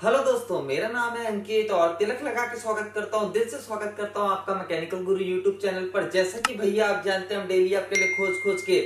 Hello दोस्तों, मेरा नाम है अंकित और तिलक लगा के स्वागत करता हूँ, दिल से स्वागत करता हूँ आपका मैकेनिकल गुरु यूट्यूब चैनल पर। जैसा कि भैया आप जानते हैं, हम डेली आपके लिए खोज खोज के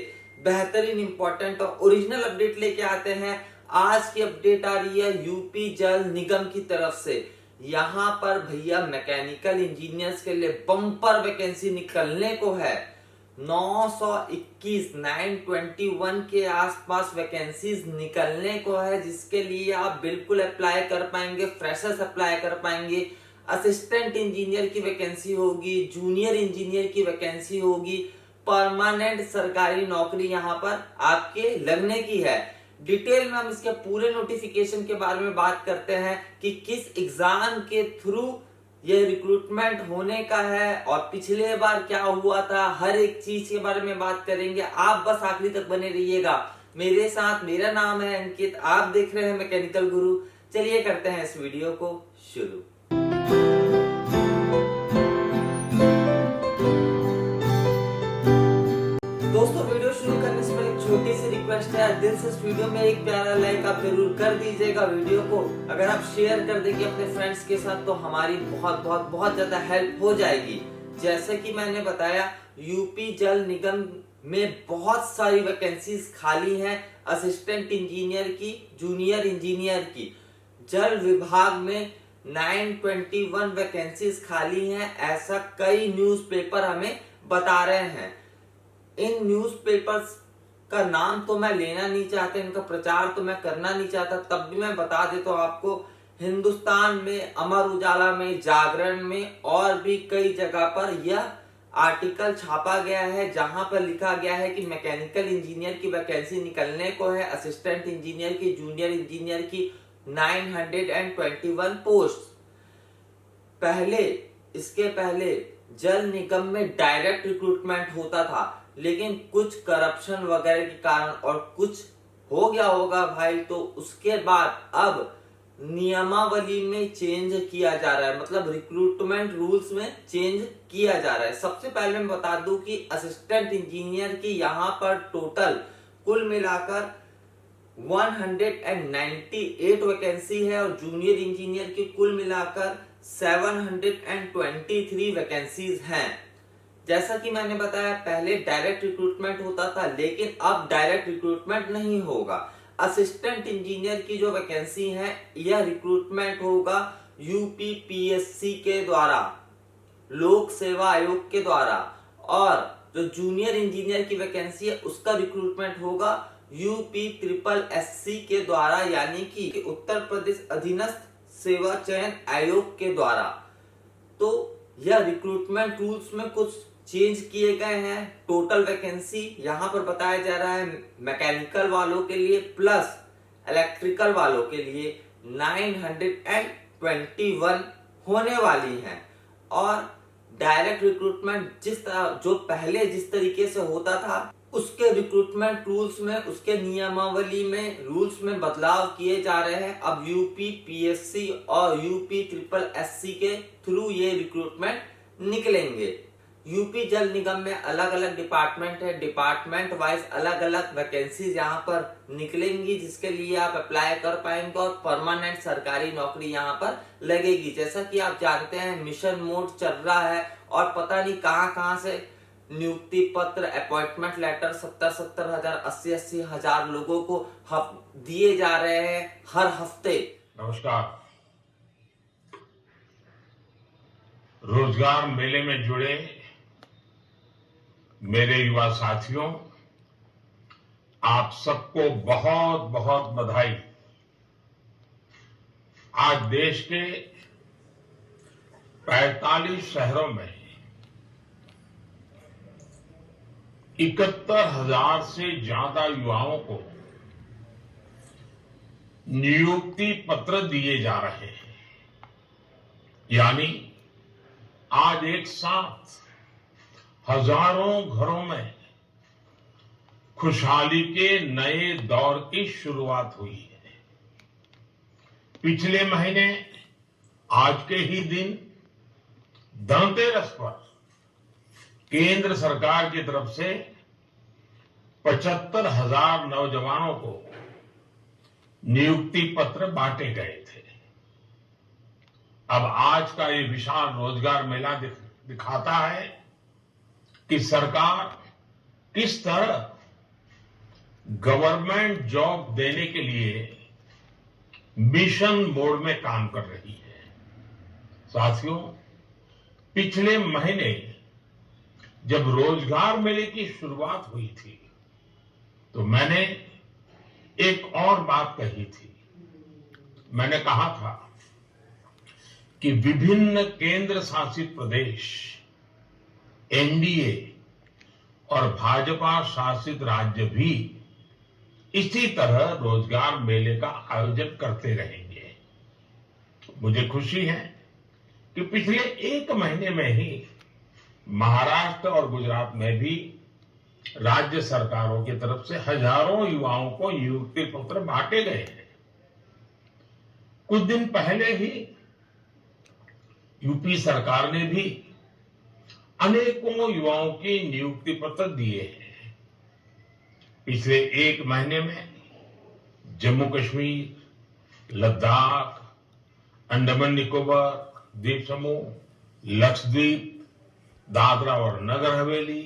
बेहतरीन, इंपॉर्टेंट और ओरिजिनल अपडेट लेके आते हैं। आज की अपडेट आ रही है यूपी जल निगम की तरफ से। यहाँ पर भैया मैकेनिकल इंजीनियर्स के लिए बम्पर वैकेंसी निकलने को है। 921 के आसपास वैकेंसीज निकलने को है, जिसके लिए आप बिल्कुल अप्लाई कर पाएंगे। फ्रेशर्स अप्लाई कर पाएंगे, असिस्टेंट इंजीनियर की वैकेंसी होगी, जूनियर इंजीनियर की वैकेंसी होगी। परमानेंट सरकारी नौकरी यहाँ पर आपके लगने की है। डिटेल में हम इसके पूरे नोटिफिकेशन के बारे में बात करते हैं कि किस एग्जाम के थ्रू ये रिक्रूटमेंट होने का है और पिछले बार क्या हुआ था, हर एक चीज के बारे में बात करेंगे। आप बस आखिरी तक बने रहिएगा मेरे साथ। मेरा नाम है अंकित, आप देख रहे हैं मैकेनिकल गुरु। चलिए करते हैं इस वीडियो को शुरू। दोस्तों, वीडियो शुरू करने से पहले एक छोटी सी रिक्वेस्ट है, दिल से इस वीडियो में एक प्यारा लाइक आप जरूर कर दीजिएगा। वीडियो को अगर आप शेयर कर देंगे अपने फ्रेंड्स के साथ तो हमारी बहुत बहुत बहुत ज्यादा हेल्प हो जाएगी। जैसे कि मैंने बताया, यूपी जल निगम में बहुत सारी वैकेंसीज खाली हैं, असिस्टेंट इंजीनियर की, जूनियर इंजीनियर की। जल विभाग में 921 वैकेंसीज खाली हैं, ऐसा कई न्यूज़पेपर हमें बता रहे हैं। इन न्यूज़पेपर्स का नाम तो मैं लेना नहीं चाहता, इनका प्रचार तो मैं करना नहीं चाहता, तब भी मैं बता देता हूँ आपको। हिंदुस्तान में, अमर उजाला में, जागरण में और भी कई जगह पर यह आर्टिकल छापा गया है, जहां पर लिखा गया है कि मैकेनिकल इंजीनियर की वैकेंसी निकलने को है, असिस्टेंट इंजीनियर की, जूनियर इंजीनियर की 921 पोस्ट। इसके पहले जल निगम में डायरेक्ट रिक्रूटमेंट होता था, लेकिन कुछ करप्शन वगैरह के कारण और कुछ हो गया होगा भाई, तो उसके बाद अब नियमावली में चेंज किया जा रहा है, मतलब रिक्रूटमेंट रूल्स में चेंज किया जा रहा है। सबसे पहले मैं बता दूं कि असिस्टेंट इंजीनियर की यहाँ पर टोटल कुल मिलाकर 198 वैकेंसी है और जूनियर इंजीनियर की कुल मिलाकर 723 वैकेंसीज हैं। जैसा कि मैंने बताया, पहले डायरेक्ट रिक्रूटमेंट होता था, लेकिन अब डायरेक्ट रिक्रूटमेंट नहीं होगा। असिस्टेंट इंजीनियर की जो वैकेंसी है, यह रिक्रूटमेंट होगा यूपीपीएससी के द्वारा, लोक सेवा आयोग के द्वारा, और जो जूनियर इंजीनियर की वैकेंसी है उसका रिक्रूटमेंट होगा यूपी के द्वारा, यानी कि उत्तर प्रदेश अधीनस्थ सेवा चयन आयोग के द्वारा। तो यह रिक्रूटमेंट रूल्स में कुछ चेंज किए गए हैं। टोटल वैकेंसी यहाँ पर बताया जा रहा है मैकेनिकल वालों के लिए प्लस इलेक्ट्रिकल वालों के लिए 921 होने वाली हैं। और डायरेक्ट रिक्रूटमेंट जो पहले जिस तरीके से होता था, उसके रिक्रूटमेंट रूल्स में, उसके नियमावली में, रूल्स में बदलाव किए जा रहे हैं। अब यूपीपीएससी और यूपीएससी के थ्रू ये रिक्रूटमेंट निकलेंगे। यूपी जल निगम में अलग अलग डिपार्टमेंट है, डिपार्टमेंट वाइज अलग अलग वैकेंसीज यहाँ पर निकलेंगी, जिसके लिए आप अप्लाई कर पाएंगे और परमानेंट सरकारी नौकरी यहाँ पर लगेगी। जैसा कि आप जानते हैं, मिशन मोड चल रहा है और पता नहीं कहां से नियुक्ति पत्र, अपॉइंटमेंट लेटर 70 हजार, 80 हजार लोगों को दिए जा रहे हैं हर हफ्ते। नमस्कार। रोजगार मेले में जुड़े मेरे युवा साथियों, आप सबको बहुत बहुत बधाई। आज देश के 45 शहरों में 71,000 से ज्यादा युवाओं को नियुक्ति पत्र दिए जा रहे हैं। यानी आज एक साथ हजारों घरों में खुशहाली के नए दौर की शुरुआत हुई है। पिछले महीने आज के ही दिन धनतेरस पर केंद्र सरकार की तरफ से 75,000 नौजवानों को नियुक्ति पत्र बांटे गए थे। अब आज का ये विशाल रोजगार मेला दिखाता है कि सरकार किस तरह गवर्नमेंट जॉब देने के लिए मिशन मोड में काम कर रही है। साथियों, पिछले महीने जब रोजगार मेले की शुरुआत हुई थी तो मैंने एक और बात कही थी। मैंने कहा था कि विभिन्न केंद्र शासित प्रदेश, एनडीए और भाजपा शासित राज्य भी इसी तरह रोजगार मेले का आयोजन करते रहेंगे। मुझे खुशी है कि पिछले एक महीने में ही महाराष्ट्र और गुजरात में भी राज्य सरकारों की तरफ से हजारों युवाओं को नियुक्ति पत्र बांटे गए हैं। कुछ दिन पहले ही यूपी सरकार ने भी अनेकों युवाओं की नियुक्ति पत्र दिए हैं। पिछले एक महीने में जम्मू कश्मीर, लद्दाख, अंडमान निकोबार द्वीप समूह, लक्षद्वीप, दादरा और नगर हवेली,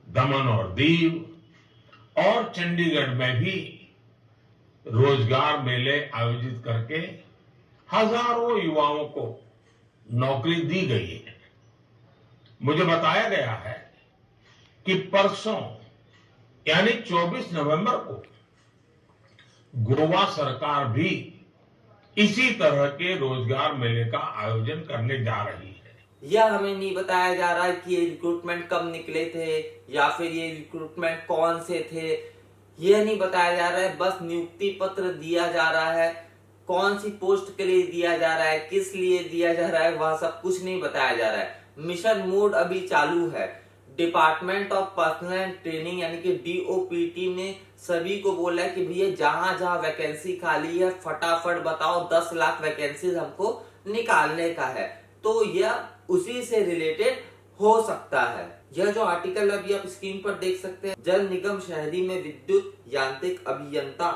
दमन और दीव और चंडीगढ़ में भी रोजगार मेले आयोजित करके हजारों युवाओं को नौकरी दी गई है। मुझे बताया गया है कि परसों यानी 24 नवंबर को गोवा सरकार भी इसी तरह के रोजगार मेले का आयोजन करने जा रही है। यह हमें नहीं बताया जा रहा है कि ये रिक्रूटमेंट कब निकले थे या फिर ये रिक्रूटमेंट कौन से थे, यह नहीं बताया जा रहा है। बस नियुक्ति पत्र दिया जा रहा है, कौन सी पोस्ट के लिए दिया जा रहा है, किस लिए दिया जा रहा है, वह सब कुछ नहीं बताया जा रहा है। मिशन मोड अभी चालू है। Department of personal and training यानी कि डीओपीटी ने सभी को बोला है कि भैया जहां जहां वैकेंसी खाली है फटाफट बताओ, 10 लाख वैकेंसी हमको निकालने का है। तो यह उसी से रिलेटेड हो सकता है। यह जो आर्टिकल अभी आप स्क्रीन पर देख सकते हैं, जल निगम शहरी में विद्युत यांत्रिक अभियंता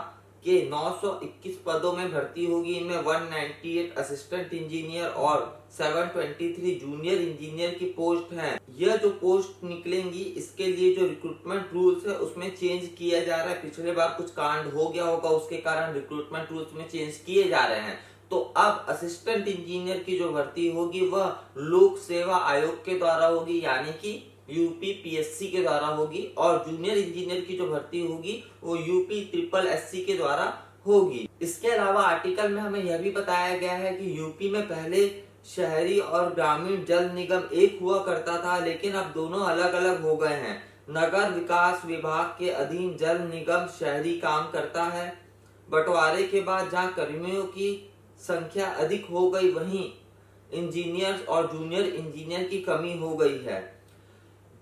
के 921 पदों में भर्ती होगी। इनमें 198 असिस्टेंट इंजीनियर और 723 जूनियर इंजीनियर की पोस्ट हैं। यह जो पोस्ट निकलेंगी इसके लिए जो रिक्रूटमेंट रूल्स है उसमें चेंज किया जा रहा है। पिछले बार कुछ कांड हो गया होगा, उसके कारण रिक्रूटमेंट रूल्स में चेंज किए जा रहे हैं। तो अब असिस्टेंट इंजीनियर की जो भर्ती होगी वह लोक सेवा आयोग के द्वारा होगी यानी कि यूपीपीएससी के द्वारा होगी, और जूनियर इंजीनियर की जो भर्ती होगी वो यूपी के द्वारा होगी। इसके अलावा आर्टिकल में हमें यह भी बताया गया है कि यूपी में पहले शहरी और ग्रामीण जल निगम एक हुआ करता था, लेकिन अब दोनों अलग अलग हो गए हैं। नगर विकास विभाग के अधीन जल निगम शहरी काम करता है। बंटवारे के बाद जहां कर्मियों की संख्या अधिक हो गई, वहीं इंजीनियर और जूनियर इंजीनियर की कमी हो गई है।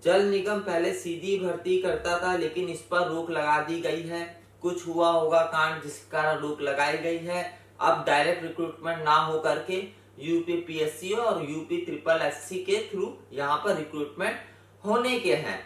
जल निगम पहले सीधी भर्ती करता था, लेकिन इस पर रोक लगा दी गई है। कुछ हुआ होगा कांड जिसके कारण रोक लगाई गई है। अब डायरेक्ट रिक्रूटमेंट ना हो करके यूपीपीएससी और यूपीएससी के थ्रू यहाँ पर रिक्रूटमेंट होने के हैं।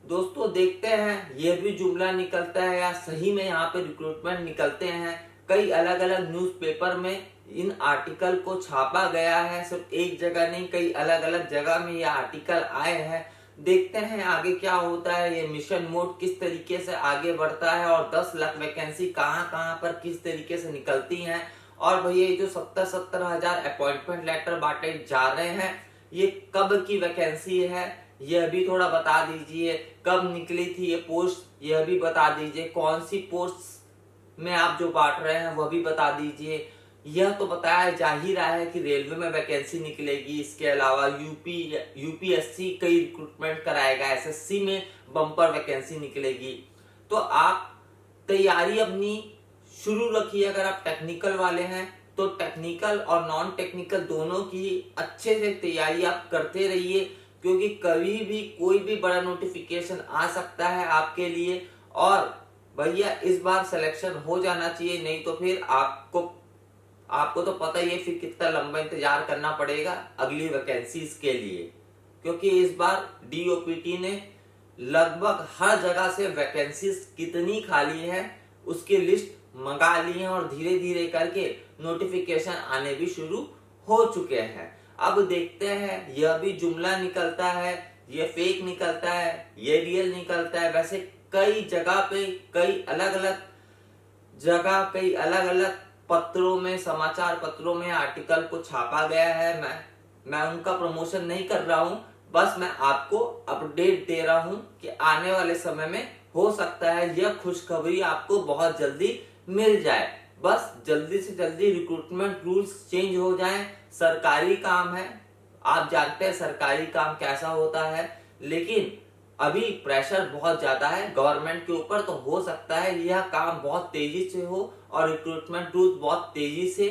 दोस्तों देखते हैं यह भी जुमला निकलता है या सही में यहाँ पे रिक्रूटमेंट निकलते हैं। कई अलग अलग न्यूज़पेपर में इन आर्टिकल को छापा गया है, सिर्फ एक जगह नहीं, कई अलग अलग जगह में ये आर्टिकल आए हैं। देखते हैं आगे क्या होता है, ये मिशन मोड किस तरीके से आगे बढ़ता है और 10 लाख वैकेंसी कहां पर किस तरीके से निकलती हैं। और भैया ये जो 70 हजार अपॉइंटमेंट लेटर बांटे जा रहे हैं, ये कब की वैकेंसी है यह भी थोड़ा बता दीजिए। कब निकली थी ये पोस्ट यह भी बता दीजिए। कौन सी पोस्ट में आप जो बांट रहे हैं वह भी बता दीजिए। यह तो बताया जा ही रहा है कि रेलवे में वैकेंसी निकलेगी। इसके अलावा यूपीएससी कई रिक्रूटमेंट कराएगा, एसएससी में बम्पर वैकेंसी निकलेगी। तो आप तैयारी अपनी शुरू रखिए। अगर आप टेक्निकल वाले हैं तो टेक्निकल और नॉन टेक्निकल दोनों की अच्छे से तैयारी आप करते रहिए, क्योंकि कभी भी कोई भी बड़ा नोटिफिकेशन आ सकता है आपके लिए। और भैया इस बार सिलेक्शन हो जाना चाहिए, नहीं तो फिर आपको तो पता ही है फिर कितना लंबा इंतजार करना पड़ेगा अगली वैकेंसीज के लिए। क्योंकि इस बार डीओपीटी ने लगभग हर जगह से वैकेंसीज कितनी खाली है उसकी लिस्ट मंगा ली है और धीरे धीरे करके नोटिफिकेशन आने भी शुरू हो चुके हैं। अब देखते हैं, यह भी जुमला निकलता है, ये फेक निकलता है, ये रियल निकलता है। वैसे कई जगह पे कई अलग अलग पत्रों में, समाचार पत्रों में आर्टिकल को छापा गया है। मैं उनका प्रमोशन नहीं कर रहा हूं, बस मैं आपको अपडेट दे रहा हूं कि आने वाले समय में हो सकता है यह खुशखबरी आपको बहुत जल्दी मिल जाए। बस जल्दी से जल्दी रिक्रूटमेंट रूल्स चेंज हो जाएं। सरकारी काम है, आप जानते हैं सरकारी काम कैसा होता है, लेकिन अभी प्रेशर बहुत ज्यादा है गवर्नमेंट के ऊपर, तो हो सकता है यह काम बहुत तेजी से हो और रिक्रूटमेंट रूल्स बहुत तेजी से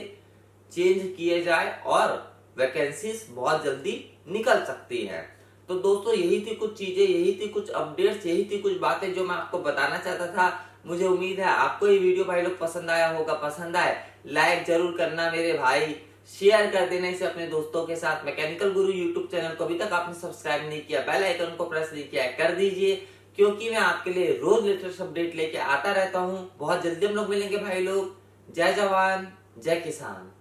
चेंज किए जाए और वैकेंसीज बहुत जल्दी निकल सकती है। तो दोस्तों यही थी कुछ चीजें, यही थी कुछ अपडेट्स, यही थी कुछ बातें जो मैं आपको बताना चाहता था। मुझे उम्मीद है आपको ये वीडियो भाई लोग पसंद आया होगा। पसंद आए लाइक जरूर करना मेरे भाई, शेयर कर देना इसे अपने दोस्तों के साथ। मैकेनिकल गुरु यूट्यूब चैनल को अभी तक आपने सब्सक्राइब नहीं किया, बेल आइकन को प्रेस नहीं किया, कर दीजिए, क्योंकि मैं आपके लिए रोज लेटेस्ट अपडेट लेके आता रहता हूँ। बहुत जल्दी हम लोग मिलेंगे भाई लोग। जय जवान जय किसान।